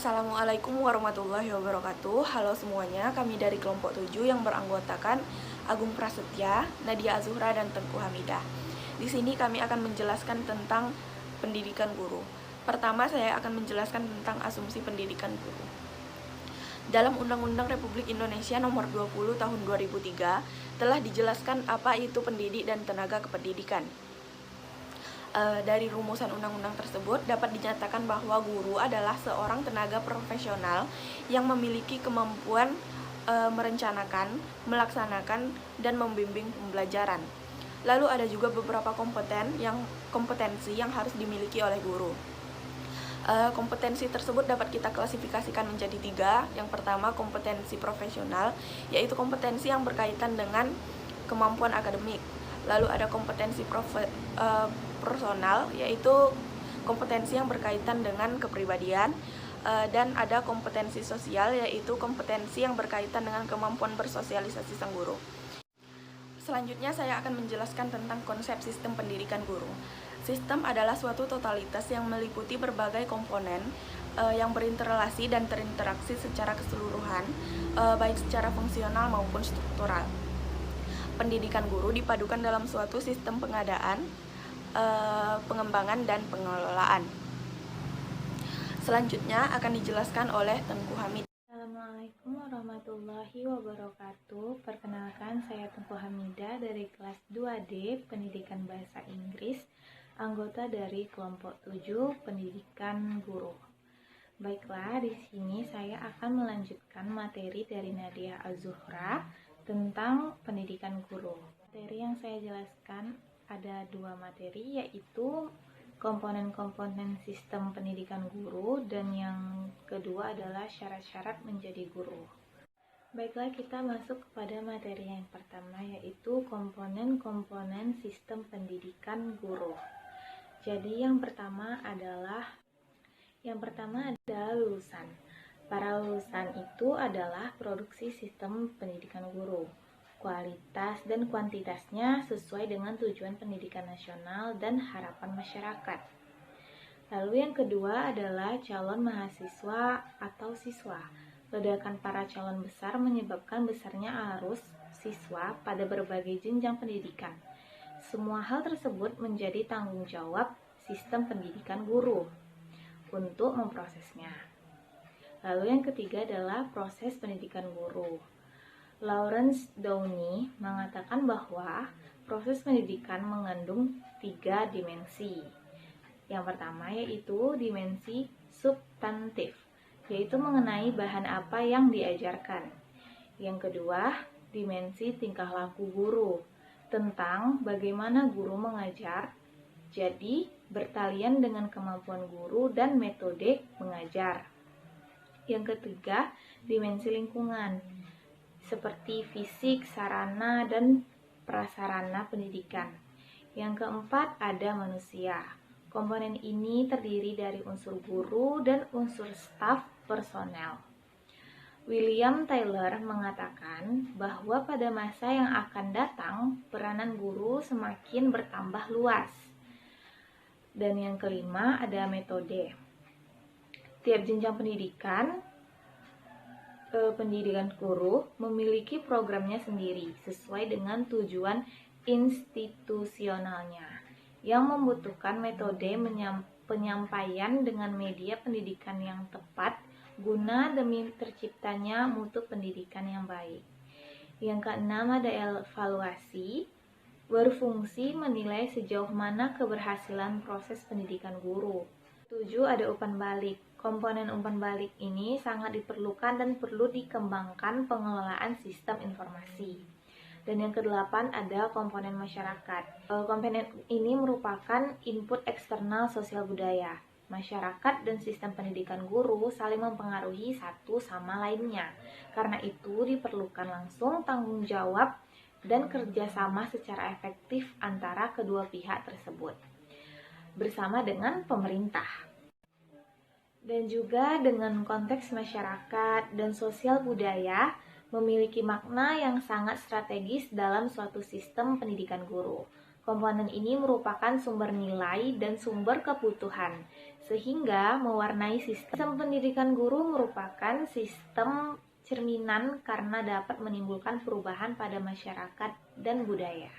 Assalamualaikum warahmatullahi wabarakatuh. Halo semuanya, kami dari kelompok 7 yang beranggotakan Agung Prasetya, Nadia Azuhra, dan Tengku Hamidah. Di sini kami akan menjelaskan tentang pendidikan guru. Pertama, saya akan menjelaskan tentang asumsi pendidikan guru. Dalam Undang-Undang Republik Indonesia Nomor 20 Tahun 2003 telah dijelaskan apa itu pendidik dan tenaga kependidikan. Dari rumusan undang-undang tersebut dapat dinyatakan bahwa guru adalah seorang tenaga profesional yang memiliki kemampuan merencanakan, melaksanakan, dan membimbing pembelajaran. Lalu ada juga beberapa kompetensi yang harus dimiliki oleh guru. Kompetensi tersebut dapat kita klasifikasikan menjadi 3. Yang pertama, kompetensi profesional, yaitu kompetensi yang berkaitan dengan kemampuan akademik. Lalu ada kompetensi personal, yaitu kompetensi yang berkaitan dengan kepribadian, dan ada kompetensi sosial, yaitu kompetensi yang berkaitan dengan kemampuan bersosialisasi sang guru. Selanjutnya saya akan menjelaskan tentang konsep sistem pendidikan guru. Sistem adalah suatu totalitas yang meliputi berbagai komponen yang berinteraksi dan terinteraksi secara keseluruhan, baik secara fungsional maupun struktural. Pendidikan guru dipadukan dalam suatu sistem pengadaan, pengembangan, dan pengelolaan. Selanjutnya akan dijelaskan oleh Tengku Hamid. Assalamualaikum warahmatullahi wabarakatuh. Perkenalkan, saya Tengku Hamidah dari kelas 2D Pendidikan Bahasa Inggris, anggota dari kelompok 7 Pendidikan Guru. Baiklah, di sini saya akan melanjutkan materi dari Nadia Azuhra tentang pendidikan guru. Materi yang saya jelaskan ada 2 materi, yaitu komponen-komponen sistem pendidikan guru, dan yang kedua adalah syarat-syarat menjadi guru. Baiklah, kita masuk kepada materi yang pertama, yaitu komponen-komponen sistem pendidikan guru. Jadi yang pertama adalah lulusan. Para lulusan itu adalah produksi sistem pendidikan guru. Kualitas dan kuantitasnya sesuai dengan tujuan pendidikan nasional dan harapan masyarakat. Lalu yang kedua adalah calon mahasiswa atau siswa. Ledakan para calon besar menyebabkan besarnya arus siswa pada berbagai jenjang pendidikan. Semua hal tersebut menjadi tanggung jawab sistem pendidikan guru untuk memprosesnya. Lalu yang ketiga adalah proses pendidikan guru. Lawrence Downey mengatakan bahwa proses pendidikan mengandung 3 dimensi. Yang pertama yaitu dimensi substantif, yaitu mengenai bahan apa yang diajarkan. Yang kedua, dimensi tingkah laku guru, tentang bagaimana guru mengajar, jadi bertalian dengan kemampuan guru dan metode mengajar. Yang ketiga, dimensi lingkungan, seperti fisik, sarana, dan prasarana pendidikan. Yang keempat, ada manusia. Komponen ini terdiri dari unsur guru dan unsur staf personel. William Taylor mengatakan bahwa pada masa yang akan datang, peranan guru semakin bertambah luas. Dan yang kelima, ada metode. Tiap jenjang pendidikan guru memiliki programnya sendiri sesuai dengan tujuan institusionalnya yang membutuhkan metode penyampaian dengan media pendidikan yang tepat guna demi terciptanya mutu pendidikan yang baik. Yang keenam, ada evaluasi, berfungsi menilai sejauh mana keberhasilan proses pendidikan guru. 7, ada umpan balik. Komponen umpan balik ini sangat diperlukan dan perlu dikembangkan pengelolaan sistem informasi. Dan yang ke-8 ada komponen masyarakat. Komponen ini merupakan input eksternal sosial budaya. Masyarakat dan sistem pendidikan guru saling mempengaruhi satu sama lainnya. Karena itu diperlukan langsung tanggung jawab dan kerjasama secara efektif antara kedua pihak tersebut bersama dengan pemerintah. Dan juga dengan konteks masyarakat dan sosial budaya memiliki makna yang sangat strategis dalam suatu sistem pendidikan guru. Komponen ini merupakan sumber nilai dan sumber kebutuhan, sehingga mewarnai sistem pendidikan guru merupakan sistem cerminan karena dapat menimbulkan perubahan pada masyarakat dan budaya.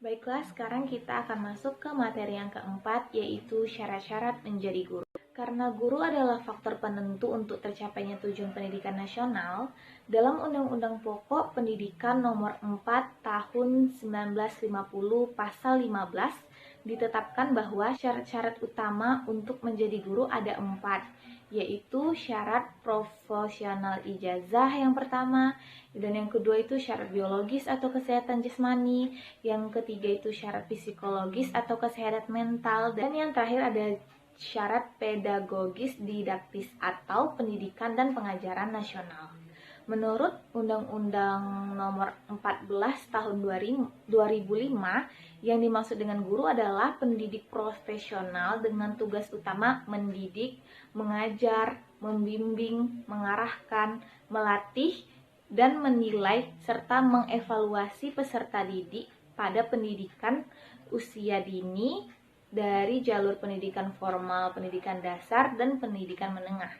Baiklah, sekarang kita akan masuk ke materi yang keempat, yaitu syarat-syarat menjadi guru. Karena guru adalah faktor penentu untuk tercapainya tujuan pendidikan nasional, dalam Undang-Undang Pokok Pendidikan Nomor 4 Tahun 1950 Pasal 15 ditetapkan bahwa syarat-syarat utama untuk menjadi guru ada 4, yaitu syarat profesional ijazah yang pertama, dan yang kedua itu syarat biologis atau kesehatan jasmani, yang ketiga itu syarat psikologis atau kesehatan mental, dan yang terakhir ada syarat pedagogis didaktis atau pendidikan dan pengajaran nasional. Menurut Undang-Undang Nomor 14 Tahun 2005, yang dimaksud dengan guru adalah pendidik profesional dengan tugas utama mendidik, mengajar, membimbing, mengarahkan, melatih, dan menilai serta mengevaluasi peserta didik pada pendidikan usia dini dari jalur pendidikan formal, pendidikan dasar, dan pendidikan menengah.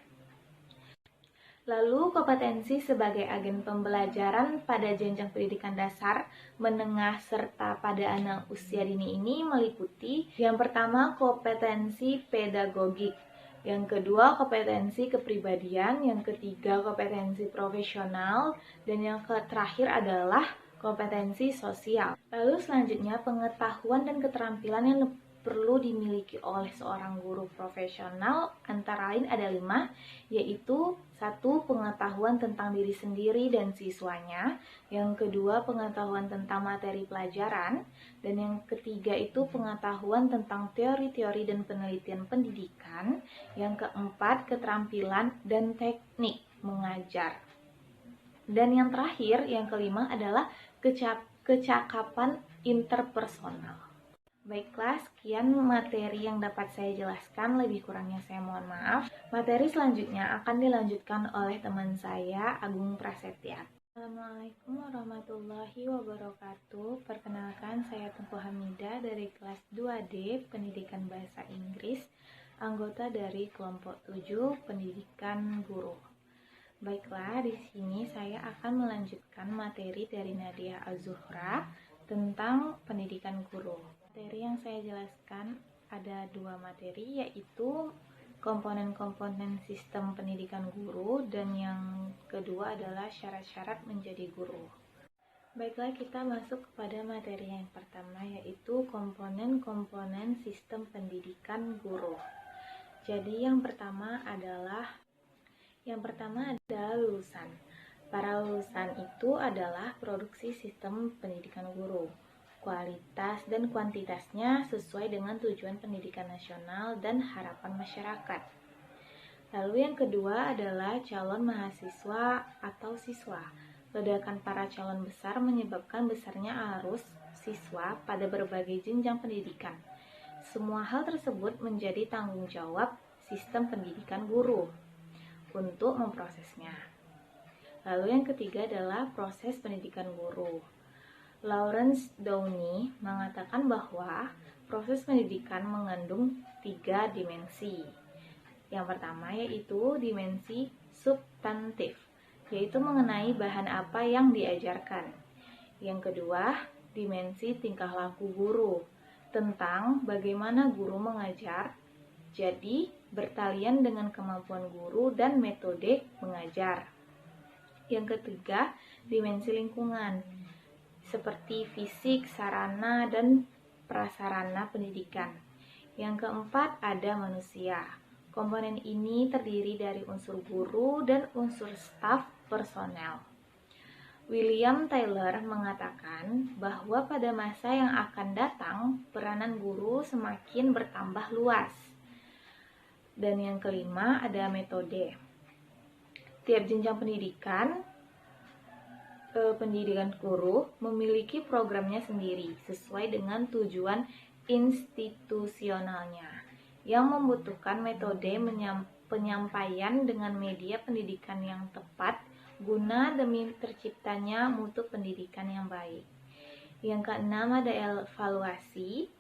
Lalu, kompetensi sebagai agen pembelajaran pada jenjang pendidikan dasar, menengah, serta pada anak usia dini ini meliputi yang pertama kompetensi pedagogik, yang kedua kompetensi kepribadian, yang ketiga kompetensi profesional, dan yang terakhir adalah kompetensi sosial. Lalu selanjutnya pengetahuan dan keterampilan yang perlu dimiliki oleh seorang guru profesional antara lain ada 5, yaitu 1. Pengetahuan tentang diri sendiri dan siswanya, yang kedua pengetahuan tentang materi pelajaran, dan yang ketiga itu pengetahuan tentang teori-teori dan penelitian pendidikan, yang keempat keterampilan dan teknik mengajar, dan yang terakhir yang kelima adalah kecakapan interpersonal. Baiklah, sekian materi yang dapat saya jelaskan, lebih kurangnya saya mohon maaf. Materi selanjutnya akan dilanjutkan oleh teman saya, Agung Prasetya. Assalamualaikum warahmatullahi wabarakatuh. Perkenalkan, saya Tengku Hamidah dari kelas 2D Pendidikan Bahasa Inggris, anggota dari kelompok 7 Pendidikan Guru. Baiklah, di sini saya akan melanjutkan materi dari Nadia Az-Zuhra tentang pendidikan guru. Materi yang saya jelaskan ada 2 materi, yaitu komponen-komponen sistem pendidikan guru, dan yang kedua adalah syarat-syarat menjadi guru. Baiklah, kita masuk kepada materi yang pertama, yaitu komponen-komponen sistem pendidikan guru. Jadi yang pertama adalah lulusan. Para lulusan itu adalah produksi sistem pendidikan guru. Kualitas dan kuantitasnya sesuai dengan tujuan pendidikan nasional dan harapan masyarakat. Lalu yang kedua adalah calon mahasiswa atau siswa. Ledakan para calon besar menyebabkan besarnya arus siswa pada berbagai jenjang pendidikan. Semua hal tersebut menjadi tanggung jawab sistem pendidikan guru untuk memprosesnya. Lalu yang ketiga adalah proses pendidikan guru. Lawrence Downey mengatakan bahwa proses pendidikan mengandung 3 dimensi. Yang pertama yaitu dimensi substantif, yaitu mengenai bahan apa yang diajarkan. Yang kedua, dimensi tingkah laku guru, tentang bagaimana guru mengajar, jadi bertalian dengan kemampuan guru dan metode mengajar. Yang ketiga, dimensi lingkungan, seperti fisik, sarana, dan prasarana pendidikan. Yang keempat, ada manusia. Komponen ini terdiri dari unsur guru dan unsur staf personel. William Taylor mengatakan bahwa pada masa yang akan datang, peranan guru semakin bertambah luas. Dan yang kelima, ada metode. Tiap jenjang pendidikan guru memiliki programnya sendiri sesuai dengan tujuan institusionalnya yang membutuhkan metode penyampaian dengan media pendidikan yang tepat guna demi terciptanya mutu pendidikan yang baik. Yang keenam ada evaluasi,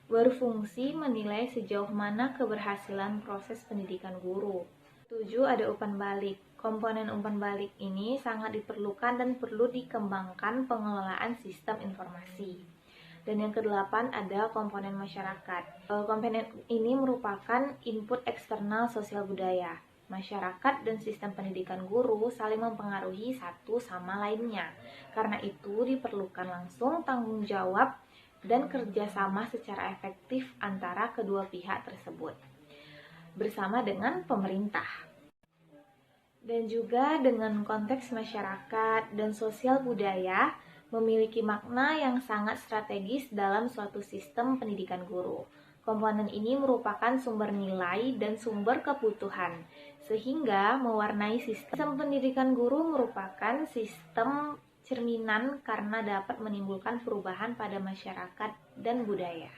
berfungsi menilai sejauh mana keberhasilan proses pendidikan guru. 7 ada umpan balik. Komponen umpan balik ini sangat diperlukan dan perlu dikembangkan pengelolaan sistem informasi. Dan yang kedelapan ada komponen masyarakat. Komponen ini merupakan input eksternal sosial budaya. Masyarakat dan sistem pendidikan guru saling mempengaruhi satu sama lainnya. Karena itu diperlukan langsung tanggung jawab dan kerjasama secara efektif antara kedua pihak tersebut bersama dengan pemerintah. Dan juga dengan konteks masyarakat dan sosial budaya memiliki makna yang sangat strategis dalam suatu sistem pendidikan guru. Komponen ini merupakan sumber nilai dan sumber kebutuhan, sehingga mewarnai sistem pendidikan guru merupakan sistem cerminan karena dapat menimbulkan perubahan pada masyarakat dan budaya.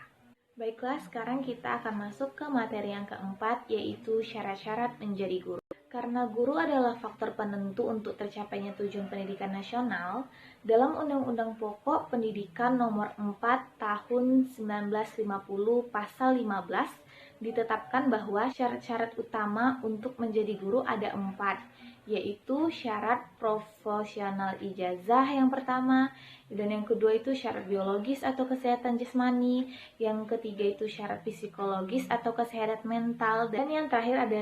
Baiklah, sekarang kita akan masuk ke materi yang keempat, yaitu syarat-syarat menjadi guru. Karena guru adalah faktor penentu untuk tercapainya tujuan pendidikan nasional, dalam Undang-Undang Pokok Pendidikan Nomor 4 Tahun 1950 Pasal 15 ditetapkan bahwa syarat-syarat utama untuk menjadi guru ada 4, yaitu syarat profesional ijazah yang pertama, dan yang kedua itu syarat biologis atau kesehatan jasmani, yang ketiga itu syarat psikologis atau kesehatan mental, dan yang terakhir ada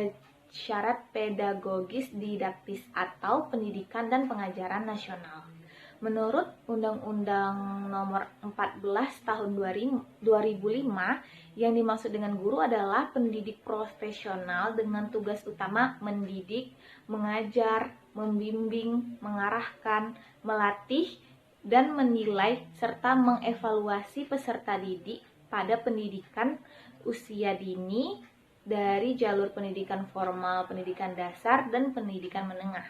syarat pedagogis didaktis atau pendidikan dan pengajaran nasional. Menurut Undang-Undang Nomor 14 Tahun 2005, yang dimaksud dengan guru adalah pendidik profesional dengan tugas utama mendidik, mengajar, membimbing, mengarahkan, melatih, dan menilai serta mengevaluasi peserta didik pada pendidikan usia dini dari jalur pendidikan formal, pendidikan dasar, dan pendidikan menengah.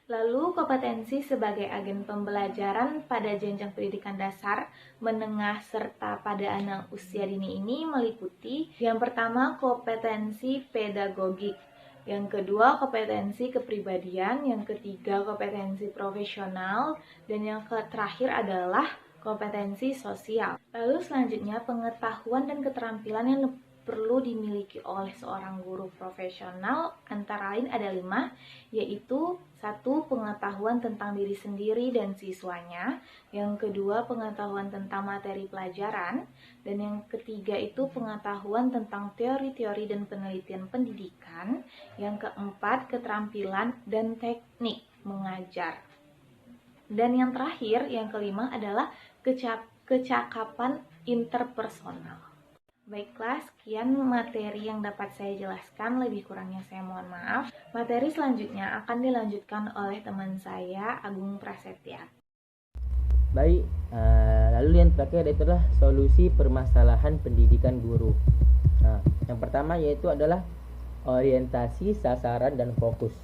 Lalu, kompetensi sebagai agen pembelajaran pada jenjang pendidikan dasar, menengah, serta pada anak usia dini ini meliputi yang pertama kompetensi pedagogik, yang kedua kompetensi kepribadian, yang ketiga kompetensi profesional, dan yang terakhir adalah kompetensi sosial. Lalu selanjutnya pengetahuan dan keterampilan yang perlu dimiliki oleh seorang guru profesional antara lain ada 5, yaitu 1. Pengetahuan tentang diri sendiri dan siswanya, yang kedua pengetahuan tentang materi pelajaran, dan yang ketiga itu pengetahuan tentang teori-teori dan penelitian pendidikan, yang keempat keterampilan dan teknik mengajar, dan yang terakhir yang kelima adalah kecakapan interpersonal. Baiklah, sekian materi yang dapat saya jelaskan, lebih kurangnya saya mohon maaf. Materi selanjutnya akan dilanjutkan oleh teman saya, Agung Prasetya. Baik, lalu yang terakhir adalah solusi permasalahan pendidikan guru. Nah, yang pertama yaitu adalah orientasi, sasaran, dan fokus.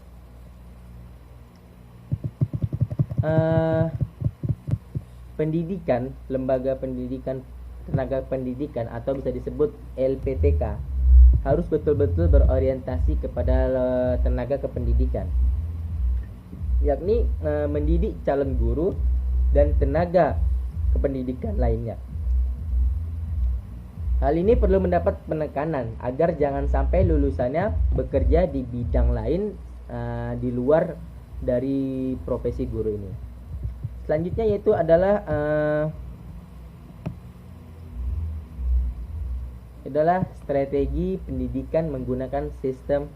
Pendidikan, lembaga pendidikan, tenaga pendidikan atau bisa disebut LPTK harus betul-betul berorientasi kepada tenaga kependidikan, yakni mendidik calon guru dan tenaga kependidikan lainnya. Hal ini perlu mendapat penekanan agar jangan sampai lulusannya bekerja di bidang lain di luar dari profesi guru ini. Selanjutnya yaitu adalah strategi pendidikan menggunakan sistem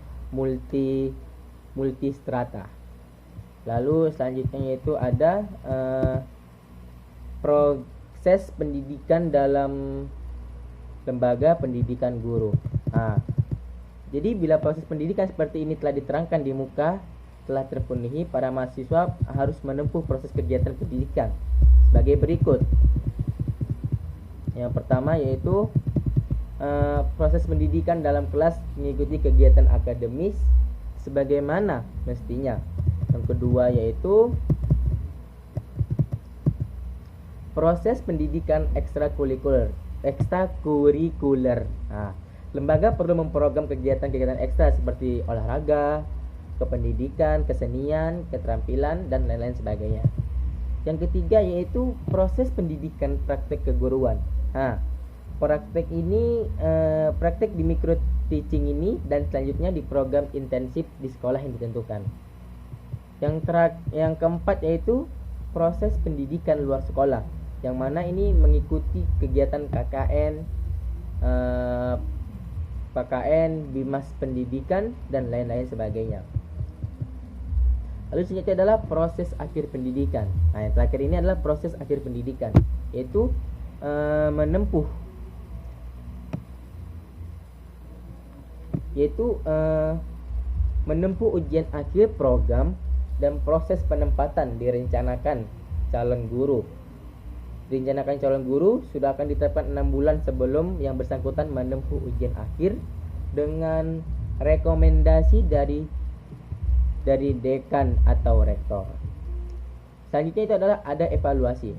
multistrata. Lalu selanjutnya yaitu ada proses pendidikan dalam lembaga pendidikan guru. Jadi bila proses pendidikan seperti ini telah diterangkan di muka, telah terpenuhi, para mahasiswa harus menempuh proses kegiatan pendidikan sebagai berikut. Yang pertama yaitu proses pendidikan dalam kelas mengikuti kegiatan akademis sebagaimana mestinya. Yang kedua yaitu proses pendidikan ekstrakurikuler. Lembaga perlu memprogram kegiatan-kegiatan ekstra seperti olahraga, kependidikan, kesenian, keterampilan, dan lain-lain sebagainya. Yang ketiga yaitu proses pendidikan praktek keguruan. Praktek di micro teaching ini dan selanjutnya di program intensif di sekolah yang ditentukan. Yang keempat yaitu proses pendidikan luar sekolah, yang mana ini mengikuti kegiatan KKN, Bimas pendidikan dan lain-lain sebagainya. Lalu selanjutnya adalah proses akhir pendidikan. Yang terakhir ini adalah proses akhir pendidikan, yaitu menempuh ujian akhir program dan proses penempatan direncanakan calon guru. Direncanakan calon guru sudah akan diterapkan 6 bulan sebelum yang bersangkutan menempuh ujian akhir dengan rekomendasi dari dekan atau rektor. Selanjutnya itu adalah ada evaluasi.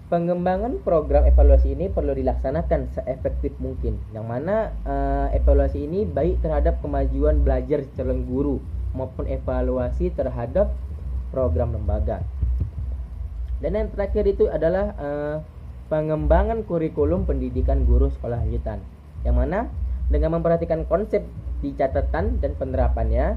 Pengembangan program evaluasi ini perlu dilaksanakan seefektif mungkin, yang mana evaluasi ini baik terhadap kemajuan belajar calon guru maupun evaluasi terhadap program lembaga. Dan yang terakhir itu adalah pengembangan kurikulum pendidikan guru sekolah lanjutan, yang mana dengan memperhatikan konsep di catatan dan penerapannya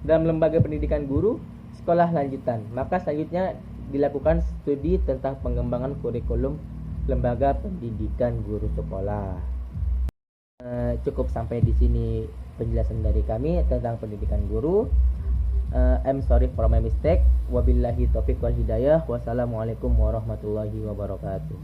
dalam lembaga pendidikan guru sekolah lanjutan, maka selanjutnya dilakukan studi tentang pengembangan kurikulum lembaga pendidikan guru sekolah. Cukup sampai di sini penjelasan dari kami tentang pendidikan guru. I'm sorry for my mistake. Wabillahi taufiq wal hidayah. Wassalamualaikum warahmatullahi wabarakatuh.